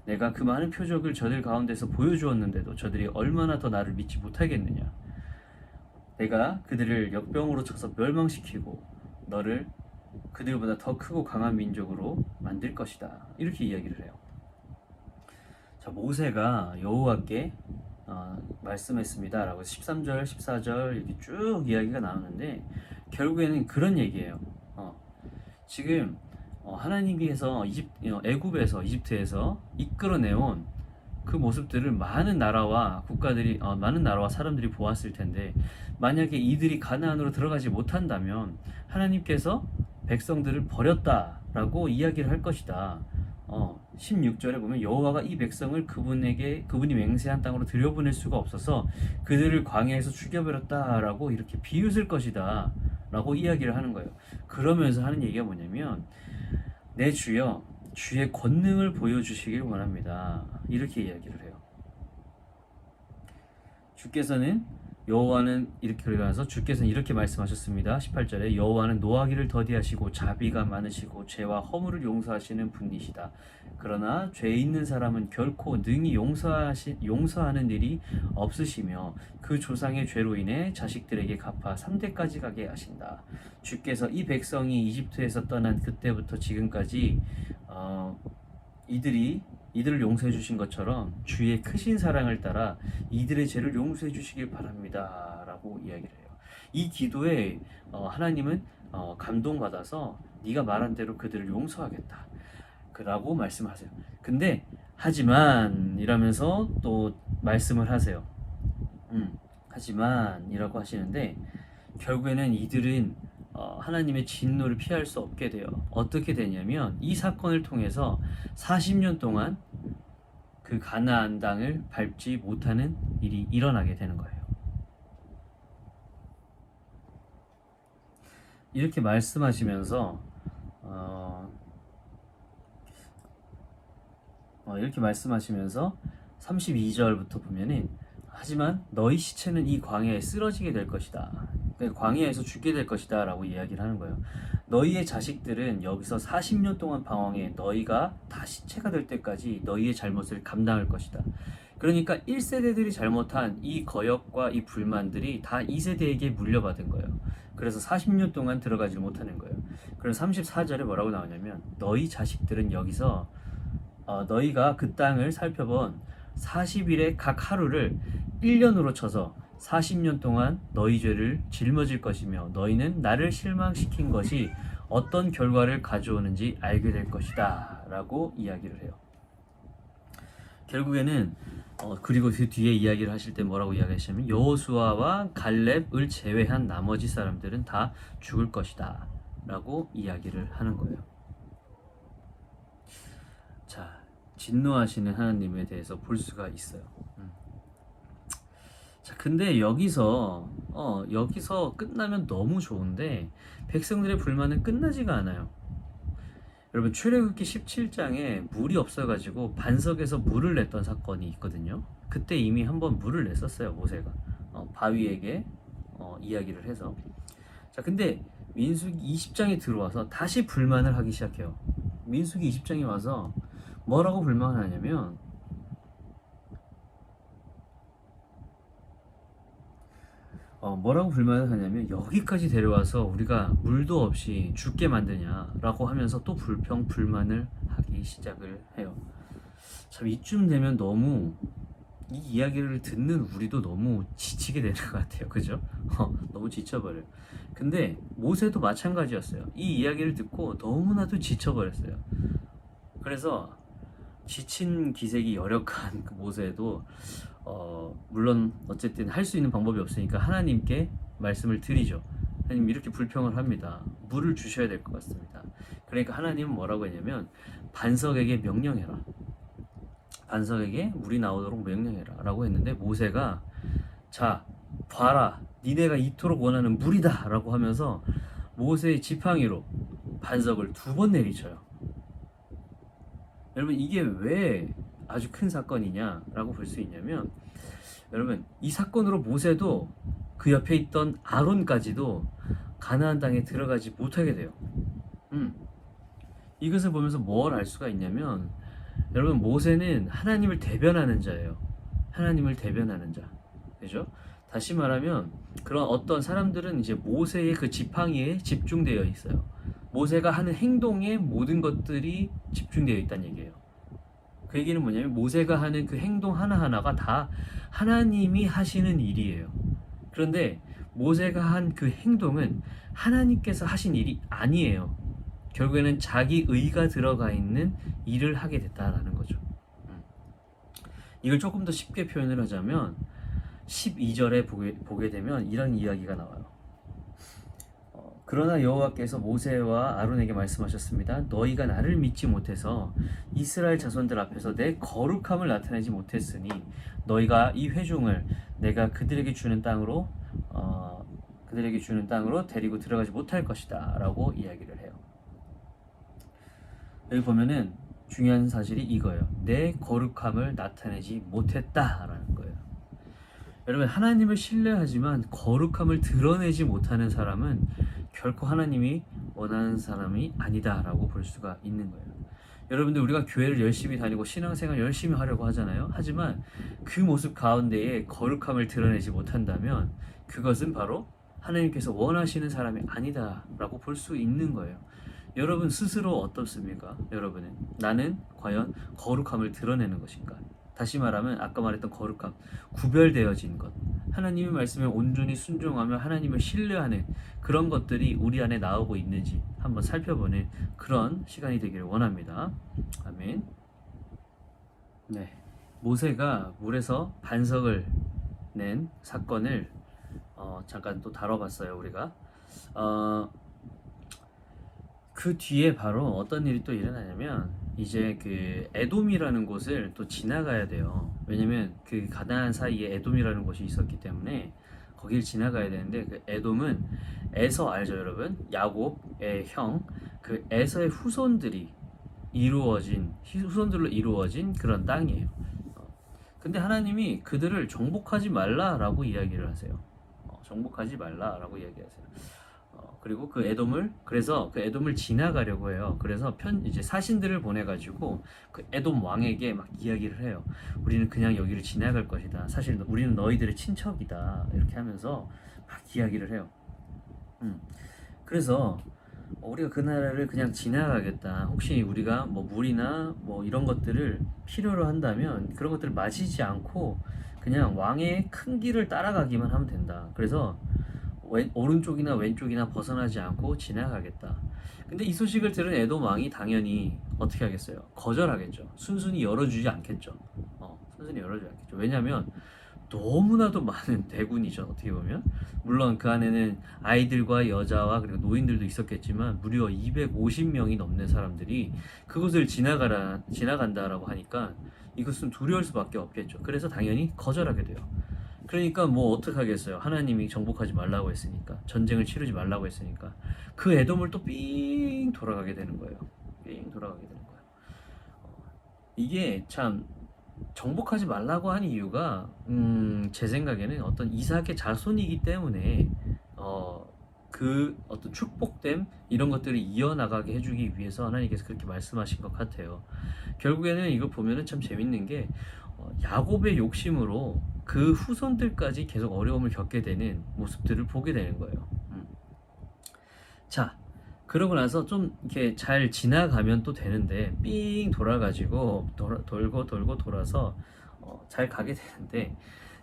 내가 그 많은 표적을 저들 가운데서 보여주었는데도 저들이 얼마나 더 나를 믿지 못하겠느냐, 내가 그들을 역병으로 쳐서 멸망시키고 너를 그들보다 더 크고 강한 민족으로 만들 것이다, 이렇게 이야기를 해요. 자, 모세가 여호와께 말씀했습니다 라고 13절 14절 이렇게 쭉 이야기가 나오는데 결국에는 그런 얘기예요. 지금 하나님께서 애굽에서 이집트에서 이끌어내온 그 모습들을 많은 나라와 국가들이 많은 나라와 사람들이 보았을 텐데 만약에 이들이 가나안으로 들어가지 못한다면 하나님께서 백성들을 버렸다라고 이야기를 할 것이다. 16절에 보면 여호와가 이 백성을 그분이 맹세한 땅으로 들여보낼 수가 없어서 그들을 광야에서 죽여버렸다라고 이렇게 비웃을 것이다 라고 이야기를 하는 거예요. 그러면서 하는 얘기가 뭐냐면 내 주여 주의 권능을 보여주시길 원합니다, 이렇게 이야기를 해요. 여호와는 이렇게 그러면서 주께서는 이렇게 말씀하셨습니다. 18절에 여호와는 노하기를 더디하시고 자비가 많으시고 죄와 허물을 용서하시는 분이시다. 그러나 죄 있는 사람은 결코 능히 용서하는 일이 없으시며 그 조상의 죄로 인해 자식들에게 갚아 3대까지 가게 하신다. 주께서 이 백성이 이집트에서 떠난 그때부터 지금까지 이들을 용서해 주신 것처럼 주의 크신 사랑을 따라 이들의 죄를 용서해 주시길 바랍니다 라고 이야기를 해요. 이 기도에 하나님은 감동받아서 네가 말한 대로 그들을 용서하겠다 라고 말씀하세요. 근데 하지만 이라면서 또 말씀을 하세요. 하지만 이라고 하시는데 결국에는 이들은 하나님의 진노를 피할 수 없게 돼요. 어떻게 되냐면 이 사건을 통해서 40년 동안 그 가나안 땅을 밟지 못하는 일이 일어나게 되는 거예요. 이렇게 말씀하시면서 32절부터 보면은 하지만 너희 시체는 이 광야에 쓰러지게 될 것이다. 그러니까 광야에서 죽게 될 것이다 라고 이야기를 하는 거예요. 너희의 자식들은 여기서 40년 동안 방황해 너희가 다 시체가 될 때까지 너희의 잘못을 감당할 것이다. 그러니까 1세대들이 잘못한 이 거역과 이 불만들이 다 2세대에게 물려받은 거예요. 그래서 40년 동안 들어가지 못하는 거예요. 그래서 34절에 뭐라고 나오냐면 너희 자식들은 여기서 너희가 그 땅을 살펴본 40일의 각 하루를 1년으로 쳐서 40년 동안 너희 죄를 짊어질 것이며 너희는 나를 실망시킨 것이 어떤 결과를 가져오는지 알게 될 것이다 라고 이야기를 해요. 결국에는 그리고 그 뒤에 이야기를 하실 때 뭐라고 이야기하시냐면 여호수아와 갈렙을 제외한 나머지 사람들은 다 죽을 것이다 라고 이야기를 하는 거예요. 자, 진노하시는 하나님에 대해서 볼 수가 있어요. 자, 근데 여기서 끝나면 너무 좋은데 백성들의 불만은 끝나지가 않아요. 여러분, 출애굽기 17장에 물이 없어가지고 반석에서 물을 냈던 사건이 있거든요. 그때 이미 한번 물을 냈었어요, 모세가. 바위에게 이야기를 해서. 자, 근데 민수기 20장에 들어와서 다시 불만을 하기 시작해요. 민수기 20장에 와서 뭐라고 불만을 하냐면 뭐라고 불만을 하냐면 여기까지 데려와서 우리가 물도 없이 죽게 만드냐라고 하면서 또 불만을 하기 시작을 해요. 참 이쯤 되면 너무 이 이야기를 듣는 우리도 너무 지치게 되는 것 같아요. 그죠? 너무 지쳐버려요. 근데 모세도 마찬가지였어요. 이 이야기를 듣고 너무나도 지쳐버렸어요. 그래서 지친 기색이 여력한 그 모세도 물론 어쨌든 할 수 있는 방법이 없으니까 하나님께 말씀을 드리죠. 하나님, 이렇게 불평을 합니다. 물을 주셔야 될 것 같습니다. 그러니까 하나님은 뭐라고 했냐면 반석에게 명령해라. 반석에게 물이 나오도록 명령해라 라고 했는데 모세가 자 봐라, 니네가 이토록 원하는 물이다 라고 하면서 모세의 지팡이로 반석을 2번 내리쳐요. 여러분, 이게 왜 아주 큰 사건이냐 라고 볼 수 있냐면, 여러분, 이 사건으로 모세도 그 옆에 있던 아론까지도 가나안 땅에 들어가지 못하게 돼요. 이것을 보면서 뭘 알 수가 있냐면, 여러분, 모세는 하나님을 대변하는 자예요. 하나님을 대변하는 자. 그죠? 다시 말하면 그런 어떤 사람들은 이제 모세의 그 지팡이에 집중되어 있어요. 모세가 하는 행동에 모든 것들이 집중되어 있다는 얘기예요. 그 얘기는 뭐냐면 모세가 하는 그 행동 하나하나가 다 하나님이 하시는 일이에요. 그런데 모세가 한 그 행동은 하나님께서 하신 일이 아니에요. 결국에는 자기 의가 들어가 있는 일을 하게 됐다라는 거죠. 이걸 조금 더 쉽게 표현을 하자면 12절에 보게 되면 이런 이야기가 나와요. 그러나 여호와께서 모세와 아론에게 말씀하셨습니다. 너희가 나를 믿지 못해서 이스라엘 자손들 앞에서 내 거룩함을 나타내지 못했으니 너희가 이 회중을 내가 그들에게 주는 땅으로 데리고 들어가지 못할 것이다 라고 이야기를 해요. 여기 보면은 중요한 사실이 이거예요. 내 거룩함을 나타내지 못했다라는 거예요. 여러분, 하나님을 신뢰하지만 거룩함을 드러내지 못하는 사람은 결코 하나님이 원하는 사람이 아니다라고 볼 수가 있는 거예요. 여러분들, 우리가 교회를 열심히 다니고 신앙생활 열심히 하려고 하잖아요. 하지만 그 모습 가운데에 거룩함을 드러내지 못한다면 그것은 바로 하나님께서 원하시는 사람이 아니다라고 볼 수 있는 거예요. 여러분 스스로 어떻습니까? 여러분은 나는 과연 거룩함을 드러내는 것인가? 다시 말하면 아까 말했던 거룩함, 구별되어진 것, 하나님의 말씀에 온전히 순종하며 하나님을 신뢰하는 그런 것들이 우리 안에 나오고 있는지 한번 살펴보는 그런 시간이 되기를 원합니다. 아멘. 네, 모세가 물에서 반석을 낸 사건을 잠깐 또 다뤄봤어요. 우리가 그 뒤에 바로 어떤 일이 또 일어나냐면 이제 그 에돔이라는 곳을 또 지나가야 돼요. 왜냐면 그 가나안 사이에 에돔이라는 곳이 있었기 때문에 거길 지나가야 되는데, 그 에돔은 에서 알죠, 여러분? 야곱의 형, 그 에서의 후손들로 이루어진 그런 땅이에요. 근데 하나님이 그들을 정복하지 말라라고 이야기를 하세요. 정복하지 말라라고 이야기하세요. 그리고 그래서 그 에돔을 지나가려고 해요. 그래서 이제 사신들을 보내가지고 그 에돔 왕에게 막 이야기를 해요. 우리는 그냥 여기를 지나갈 것이다. 사실 우리는 너희들의 친척이다. 이렇게 하면서 막 이야기를 해요. 그래서 우리가 그 나라를 그냥 지나가겠다. 혹시 우리가 뭐 물이나 뭐 이런 것들을 필요로 한다면 그런 것들을 마시지 않고 그냥 왕의 큰 길을 따라가기만 하면 된다. 그래서 오른쪽이나 왼쪽이나 벗어나지 않고 지나가겠다. 근데 이 소식을 들은 에돔 왕이 당연히 어떻게 하겠어요? 거절하겠죠. 순순히 열어주지 않겠죠. 순순히 열어주지 않겠죠. 왜냐하면 너무나도 많은 대군이죠. 어떻게 보면 물론 그 안에는 아이들과 여자와 그리고 노인들도 있었겠지만 무려 250명이 넘는 사람들이 그곳을 지나간다라고 하니까 이것은 두려울 수밖에 없겠죠. 그래서 당연히 거절하게 돼요. 그러니까 뭐 어떡하겠어요. 하나님이 정복하지 말라고 했으니까, 전쟁을 치르지 말라고 했으니까 그 에돔을 또 삥 돌아가게 되는 거예요. 삥 돌아가게 되는 거예요. 이게 참 정복하지 말라고 한 이유가 제 생각에는 어떤 이삭의 자손이기 때문에 그 어떤 축복됨 이런 것들을 이어나가게 해주기 위해서 하나님께서 그렇게 말씀하신 것 같아요. 결국에는 이걸 보면은 참 재밌는 게 야곱의 욕심으로 그 후손들까지 계속 어려움을 겪게 되는 모습들을 보게 되는 거예요. 자, 그러고 나서 좀 이렇게 잘 지나가면 또 되는데 삥 돌아가지고 돌고 돌아서 잘 가게 되는데,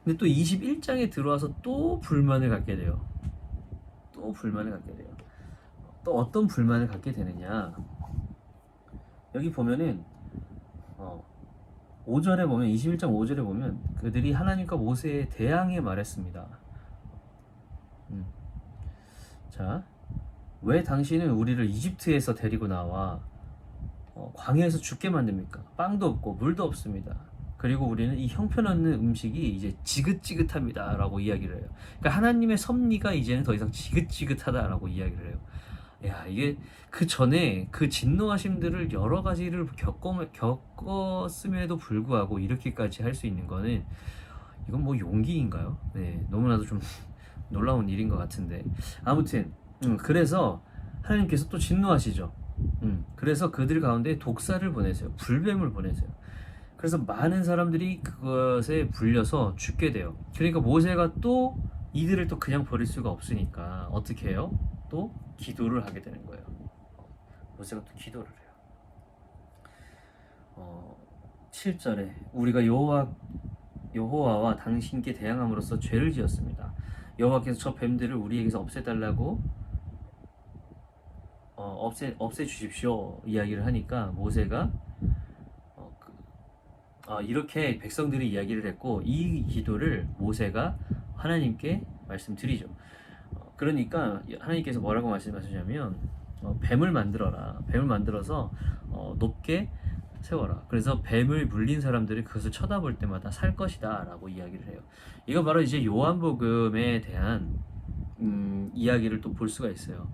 근데 또 21장에 들어와서 또 불만을 갖게 돼요. 또 불만을 갖게 돼요. 또 어떤 불만을 갖게 되느냐, 여기 보면은 5절에 보면 21장 5절에 보면 그들이 하나님과 모세에 대항해 말했습니다. 자, 왜 당신은 우리를 이집트에서 데리고 나와 광야에서 죽게 만듭니까? 빵도 없고 물도 없습니다. 그리고 우리는 이 형편없는 음식이 이제 지긋지긋합니다 라고 이야기를 해요. 그러니까 하나님의 섭리가 이제는 더 이상 지긋지긋하다라고 이야기를 해요. 야, 이게 그 전에 그 진노하심들을 여러 가지를 겪었음에도 불구하고 이렇게까지 할 수 있는 거는, 이건 뭐 용기인가요? 네, 너무나도 좀 놀라운 일인 것 같은데, 아무튼 그래서 하나님께서 또 진노하시죠. 그래서 그들 가운데 독사를 보내세요. 불뱀을 보내세요. 그래서 많은 사람들이 그것에 불려서 죽게 돼요. 그러니까 모세가 또 이들을 또 그냥 버릴 수가 없으니까 어떻게 해요? 또 기도를 하게 되는 거예요. 모세가 또 기도를 해요. 7절에 우리가 여호와와 당신께 대항함으로써 죄를 지었습니다. 여호와께서 저 뱀들을 우리에게서 없애달라고 없애 주십시오 이야기를 하니까 모세가 이렇게 백성들이 이야기를 했고, 이 기도를 모세가 하나님께 말씀드리죠. 그러니까 하나님께서 뭐라고 말씀하시냐면 뱀을 만들어라. 뱀을 만들어서 높게 세워라. 그래서 뱀을 물린 사람들이 그것을 쳐다볼 때마다 살 것이다 라고 이야기를 해요. 이거 바로 이제 요한복음에 대한 이야기를 또 볼 수가 있어요.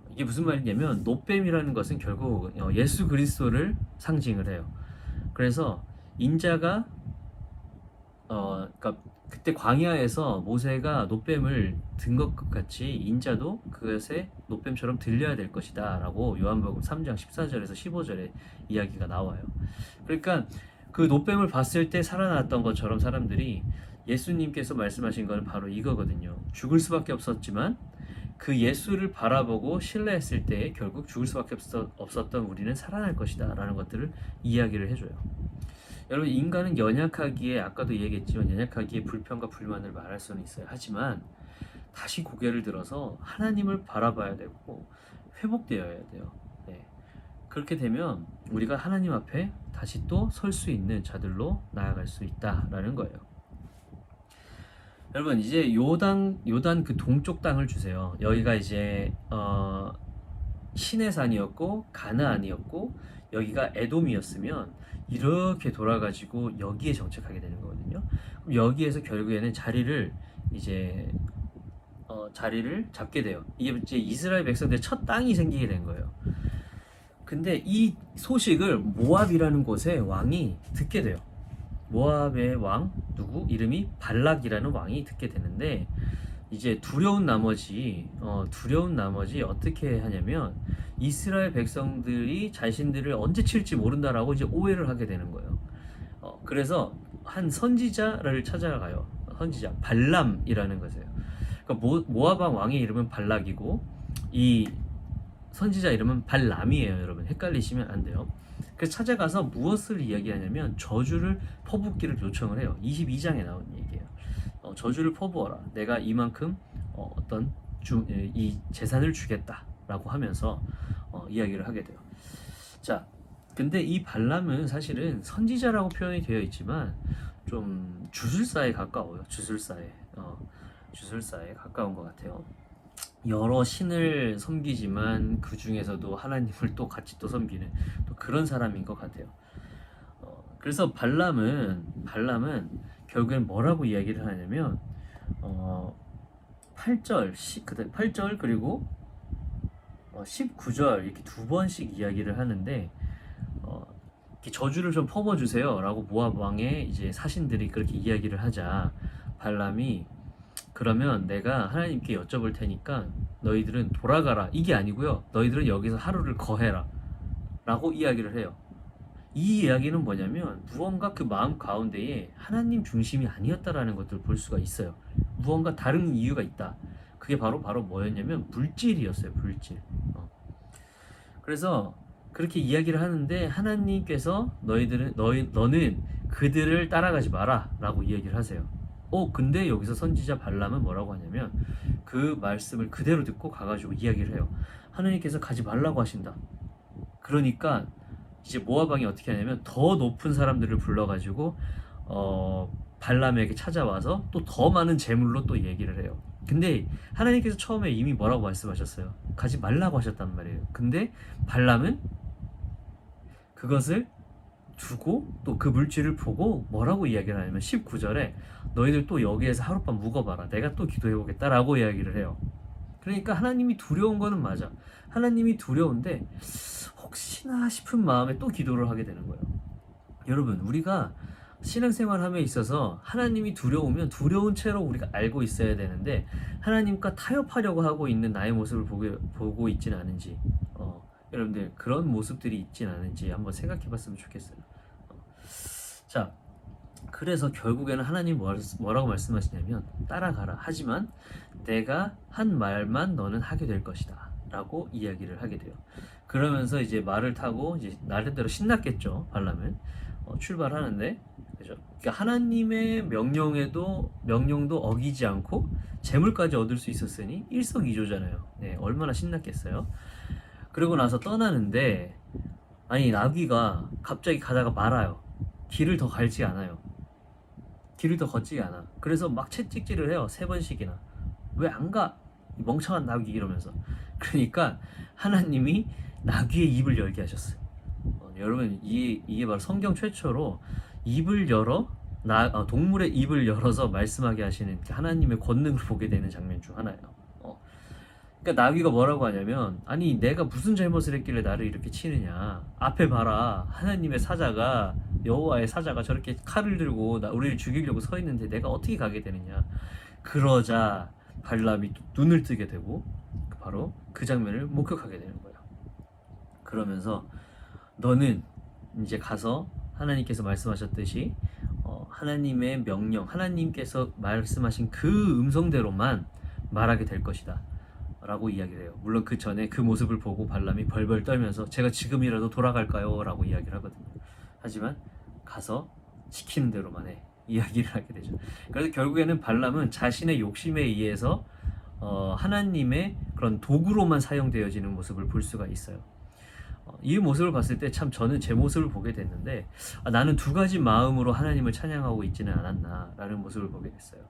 이게 무슨 말이냐면 노뱀이라는 것은 결국 예수 그리스도를 상징을 해요. 그래서 인자가 그러니까 그때 광야에서 모세가 노뱀을 든 것 같이 인자도 그것에 노뱀처럼 들려야 될 것이다 라고 요한복음 3장 14절에서 15절에 이야기가 나와요. 그러니까 그 노뱀을 봤을 때 살아났던 것처럼 사람들이 예수님께서 말씀하신 건 바로 이거거든요. 죽을 수밖에 없었지만 그 예수를 바라보고 신뢰했을 때 결국 죽을 수밖에 없었던 우리는 살아날 것이다 라는 것들을 이야기를 해줘요. 여러분, 인간은 연약하기에, 아까도 얘기했지만 연약하기에 불평과 불만을 말할 수는 있어요. 하지만 다시 고개를 들어서 하나님을 바라봐야 되고 회복되어야 돼요. 네. 그렇게 되면 우리가 하나님 앞에 다시 또 설 수 있는 자들로 나아갈 수 있다라는 거예요. 여러분, 이제 요단 그 동쪽 땅을 주세요. 여기가 이제 시내산이었고 가나안이었고 여기가 에돔이었으면 이렇게 돌아가지고 여기에 정착하게 되는 거거든요. 그럼 여기에서 결국에는 자리를 잡게 돼요. 이게 이제 이스라엘 백성들의 첫 땅이 생기게 된 거예요. 근데 이 소식을 모압이라는 곳의 왕이 듣게 돼요. 모압의 왕 누구? 이름이 발락이라는 왕이 듣게 되는데, 이제 두려운 나머지 어떻게 하냐면 이스라엘 백성들이 자신들을 언제 칠지 모른다라고 이제 오해를 하게 되는 거예요. 그래서 한 선지자를 찾아가요. 선지자 발람이라는 것이에요. 그러니까 모압 왕의 이름은 발락이고 이 선지자 이름은 발람이에요. 여러분 헷갈리시면 안 돼요. 그래서 찾아가서 무엇을 이야기하냐면 저주를 퍼붓기를 요청을 해요. 22장에 나온 얘기예요. 저주를 퍼부어라. 내가 이만큼 어떤 이 재산을 주겠다라고 하면서 이야기를 하게 돼요. 자, 근데 이 발람은 사실은 선지자라고 표현이 되어 있지만 좀 주술사에 가까워요. 주술사에 가까운 것 같아요. 여러 신을 섬기지만 그 중에서도 하나님을 또 같이 또 섬기는 또 그런 사람인 것 같아요. 그래서 발람은 결국엔 뭐라고 이야기를 하냐면 8절, 8절 그리고 19절 이렇게 두 번씩 이야기를 하는데 이렇게 저주를 좀 퍼부어주세요라고 모압 왕의 이제 사신들이 그렇게 이야기를 하자 발람이 그러면 내가 하나님께 여쭤볼 테니까 너희들은 돌아가라 이게 아니고요 너희들은 여기서 하루를 거해라 라고 이야기를 해요. 이 이야기는 뭐냐면 무언가 그 마음 가운데에 하나님 중심이 아니었다라는 것들을 볼 수가 있어요. 무언가 다른 이유가 있다. 그게 바로 뭐였냐면 물질이었어요. 물질. 그래서 그렇게 이야기를 하는데 하나님께서 너는 그들을 따라가지 마라 라고 이야기를 하세요. 근데 여기서 선지자 발람은 뭐라고 하냐면 그 말씀을 그대로 듣고 가가지고 이야기를 해요. 하나님께서 가지 말라고 하신다. 그러니까 이제 모압 왕이 어떻게 하냐면 더 높은 사람들을 불러가지고 발람에게 찾아와서 또 더 많은 재물로 또 얘기를 해요. 근데 하나님께서 처음에 이미 뭐라고 말씀하셨어요? 가지 말라고 하셨단 말이에요. 근데 발람은 그것을 두고 또 그 물질을 보고 뭐라고 이야기를 하냐면 19절에 너희들 또 여기에서 하룻밤 묵어봐라. 내가 또 기도해보겠다라고 이야기를 해요. 그러니까 하나님이 두려운 거는 맞아. 하나님이 두려운데 혹시나 싶은 마음에 또 기도를 하게 되는 거예요. 여러분, 우리가 신앙생활함에 있어서 하나님이 두려우면 두려운 채로 우리가 알고 있어야 되는데 하나님과 타협하려고 하고 있는 나의 모습을 보고 있지는 않은지 여러분들 그런 모습들이 있지는 않은지 한번 생각해 봤으면 좋겠어요. 자, 그래서 결국에는 하나님 뭐라고 말씀하시냐면 따라가라. 하지만 내가 한 말만 너는 하게 될 것이다 라고 이야기를 하게 돼요. 그러면서 이제 말을 타고 이제 나름대로 신났겠죠. 발람은 출발하는데 그죠? 그러니까 하나님의 명령도 어기지 않고 재물까지 얻을 수 있었으니 일석이조잖아요. 네, 얼마나 신났겠어요. 그러고 나서 떠나는데 아니 나귀가 갑자기 가다가 말아요. 길을 더 걷지 않아. 그래서 막 채찍질을 해요. 3번씩이나. 왜 안 가? 멍청한 나귀 이러면서. 그러니까 하나님이 나귀의 입을 열게 하셨어요. 여러분 이게 바로 성경 최초로 입을 열어 동물의 입을 열어서 말씀하게 하시는 하나님의 권능을 보게 되는 장면 중 하나예요. 그러니까 나귀가 뭐라고 하냐면 아니 내가 무슨 잘못을 했길래 나를 이렇게 치느냐. 앞에 봐라. 하나님의 사자가 여호와의 사자가 저렇게 칼을 들고 우리를 죽이려고 서 있는데 내가 어떻게 가게 되느냐. 그러자 발람이 눈을 뜨게 되고 바로 그 장면을 목격하게 되는 거예요. 그러면서 너는 이제 가서 하나님께서 말씀하셨듯이 하나님의 명령, 하나님께서 말씀하신 그 음성대로만 말하게 될 것이다 라고 이야기를 해요. 물론 그 전에 그 모습을 보고 발람이 벌벌 떨면서 제가 지금이라도 돌아갈까요? 라고 이야기를 하거든요. 하지만 가서 시키는 대로만 해 이야기를 하게 되죠. 그래서 결국에는 발람은 자신의 욕심에 의해서 하나님의 그런 도구로만 사용되어지는 모습을 볼 수가 있어요. 이 모습을 봤을 때 참 저는 제 모습을 보게 됐는데 나는 두 가지 마음으로 하나님을 찬양하고 있지는 않았나 라는 모습을 보게 됐어요.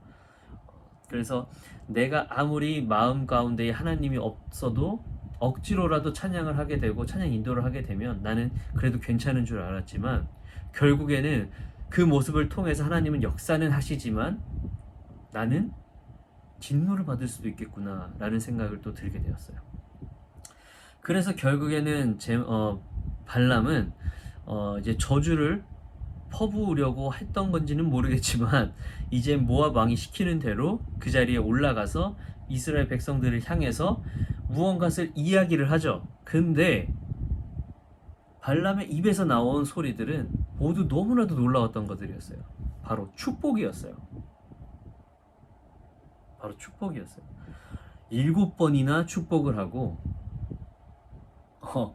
그래서 내가 아무리 마음 가운데 하나님이 없어도 억지로라도 찬양을 하게 되고 찬양 인도를 하게 되면 나는 그래도 괜찮은 줄 알았지만 결국에는 그 모습을 통해서 하나님은 역사는 하시지만 나는 진노를 받을 수도 있겠구나 라는 생각을 또 들게 되었어요. 그래서 결국에는 발람은 이제 저주를 퍼부으려고 했던 건지는 모르겠지만 이제 모압 왕이 시키는 대로 그 자리에 올라가서 이스라엘 백성들을 향해서 무언가를 이야기를 하죠. 근데 발람의 입에서 나온 소리들은 모두 너무나도 놀라웠던 것들이었어요. 바로 축복이었어요. 7번이나 축복을 하고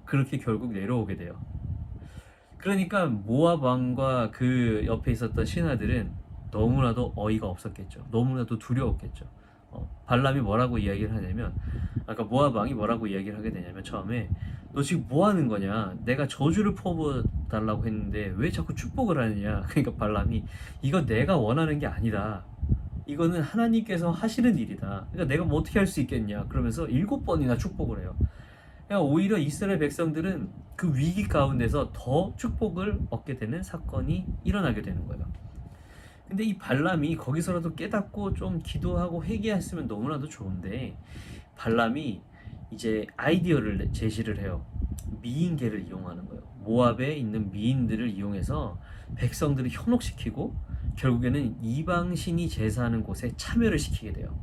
그렇게 결국 내려오게 돼요. 그러니까 모압 왕과 그 옆에 있었던 신하들은 너무나도 어이가 없었겠죠. 너무나도 두려웠겠죠. 발람이 뭐라고 이야기를 하냐면, 아까 모압 왕이 뭐라고 이야기를 하게 되냐면, 처음에 너 지금 뭐 하는 거냐? 내가 저주를 퍼부어달라고 했는데 왜 자꾸 축복을 하느냐? 그러니까 발람이, 이거 내가 원하는 게 아니다. 이거는 하나님께서 하시는 일이다. 그러니까 내가 뭐 어떻게 할 수 있겠냐? 그러면서 7번이나 축복을 해요. 그러니까 오히려 이스라엘 백성들은 그 위기 가운데서 더 축복을 얻게 되는 사건이 일어나게 되는 거예요. 근데 이 발람이 거기서라도 깨닫고 좀 기도하고 회개했으면 너무나도 좋은데, 발람이 이제 아이디어를 제시를 해요. 미인계를 이용하는 거예요. 모압에 있는 미인들을 이용해서 백성들을 현혹시키고 결국에는 이방신이 제사하는 곳에 참여를 시키게 돼요.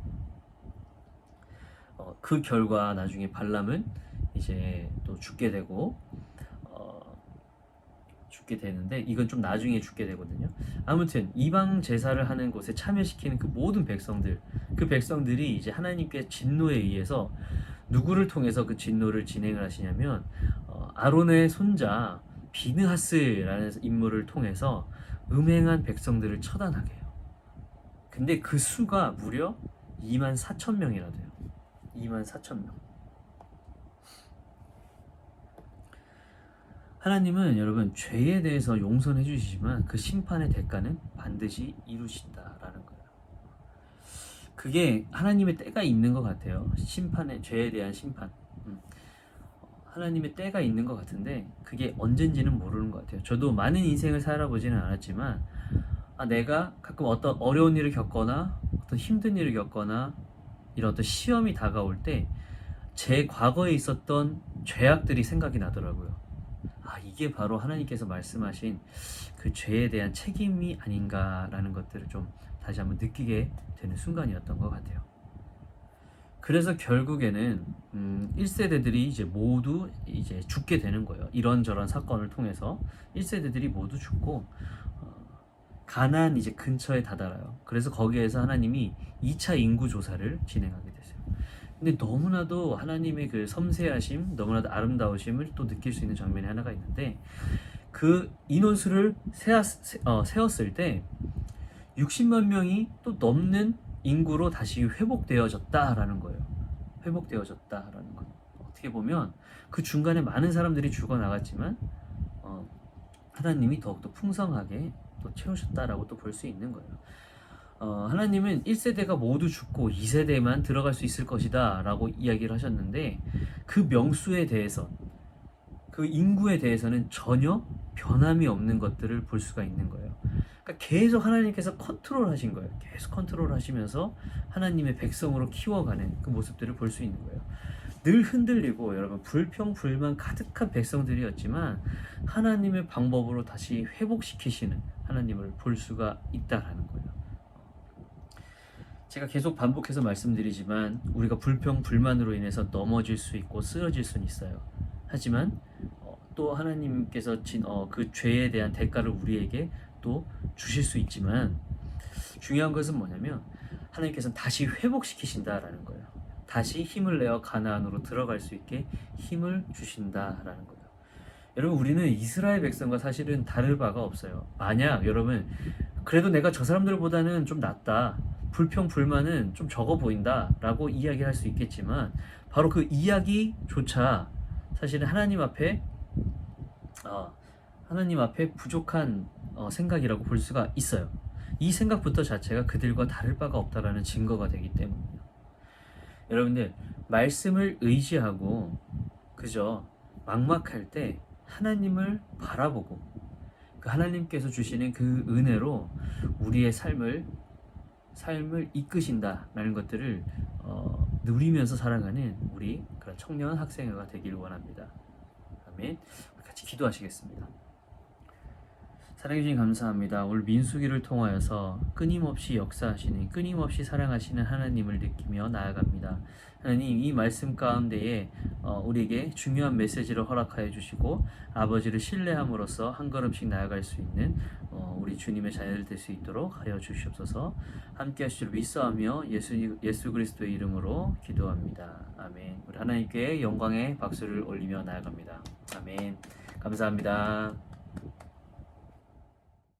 그 결과 나중에 발람은 이제 또 죽게 되고, 죽게 되는데, 이건 좀 나중에 죽게 되거든요. 아무튼 이방 제사를 하는 곳에 참여시키는 그 모든 백성들, 그 백성들이 이제 하나님께 진노에 의해서 누구를 통해서 그 진노를 진행을 하시냐면, 아론의 손자 비느하스라는 인물을 통해서 음행한 백성들을 처단하게 해요. 근데 그 수가 무려 24,000명이나 돼요. 24,000명. 하나님은 여러분 죄에 대해서 용서해 주시지만 그 심판의 대가는 반드시 이루신다라는 거예요. 그게 하나님의 때가 있는 것 같아요. 심판의, 죄에 대한 심판. 하나님의 때가 있는 것 같은데 그게 언젠지는 모르는 것 같아요. 저도 많은 인생을 살아보지는 않았지만, 내가 가끔 어떤 어려운 일을 겪거나 어떤 힘든 일을 겪거나 이런 어떤 시험이 다가올 때 제 과거에 있었던 죄악들이 생각이 나더라고요. 이게 바로 하나님께서 말씀하신 그 죄에 대한 책임이 아닌가라는 것들을 좀 다시 한번 느끼게 되는 순간이었던 것 같아요. 그래서 결국에는 1세대들이 이제 모두 이제 죽게 되는 거예요. 이런저런 사건을 통해서 1세대들이 모두 죽고, 가나안 이제 근처에 다다라요. 그래서 거기에서 하나님이 2차 인구 조사를 진행하게 되세요. 근데 너무나도 하나님의 그 섬세하심, 너무나도 아름다우심을 또 느낄 수 있는 장면이 하나가 있는데, 그 인원수를 세었을 때 60만 명이 또 넘는 인구로 다시 회복되어졌다라는 거예요. 회복되어졌다라는 것. 어떻게 보면 그 중간에 많은 사람들이 죽어나갔지만 하나님이 더욱더 풍성하게 또 채우셨다라고 또 볼 수 있는 거예요. 하나님은 1세대가 모두 죽고 2세대만 들어갈 수 있을 것이다 라고 이야기를 하셨는데, 그 명수에 대해서, 그 인구에 대해서는 전혀 변함이 없는 것들을 볼 수가 있는 거예요. 그러니까 계속 하나님께서 컨트롤 하신 거예요. 계속 컨트롤 하시면서 하나님의 백성으로 키워가는 그 모습들을 볼 수 있는 거예요. 늘 흔들리고 여러분 불평 불만 가득한 백성들이었지만 하나님의 방법으로 다시 회복시키시는 하나님을 볼 수가 있다라는 거예요. 제가 계속 반복해서 말씀드리지만 우리가 불평 불만으로 인해서 넘어질 수 있고 쓰러질 수는 있어요. 하지만 또 하나님께서 그 죄에 대한 대가를 우리에게 또 주실 수 있지만, 중요한 것은 뭐냐면 하나님께서는 다시 회복시키신다라는 거예요. 다시 힘을 내어 가나안으로 들어갈 수 있게 힘을 주신다라는 거예요. 여러분, 우리는 이스라엘 백성과 사실은 다를 바가 없어요. 만약 여러분 그래도 내가 저 사람들보다는 좀 낫다, 불평 불만은 좀 적어 보인다 라고 이야기할 수 있겠지만, 바로 그 이야기조차 사실은 하나님 앞에 부족한 생각이라고 볼 수가 있어요. 이 생각부터 자체가 그들과 다를 바가 없다라는 증거가 되기 때문이에요. 여러분들, 말씀을 의지하고 그저 막막할 때 하나님을 바라보고 그 하나님께서 주시는 그 은혜로 우리의 삶을 이끄신다라는 것들을 누리면서 살아가는 우리 그런 청년 학생회가 되기를 원합니다. 아멘. 같이 기도하시겠습니다. 사랑해 주님 감사합니다. 오늘 민수기를 통하여서 끊임없이 역사하시는, 끊임없이 사랑하시는 하나님을 느끼며 나아갑니다. 하나님, 이 말씀 가운데에 우리에게 중요한 메시지를 허락하여 주시고 아버지를 신뢰함으로써 한 걸음씩 나아갈 수 있는 우리 주님의 자녀들 될 수 있도록 하여 주시옵소서. 함께 하실 줄 믿사하며 예수 그리스도의 이름으로 기도합니다. 아멘. 우리 하나님께 영광의 박수를 올리며 나아갑니다. 아멘. 감사합니다.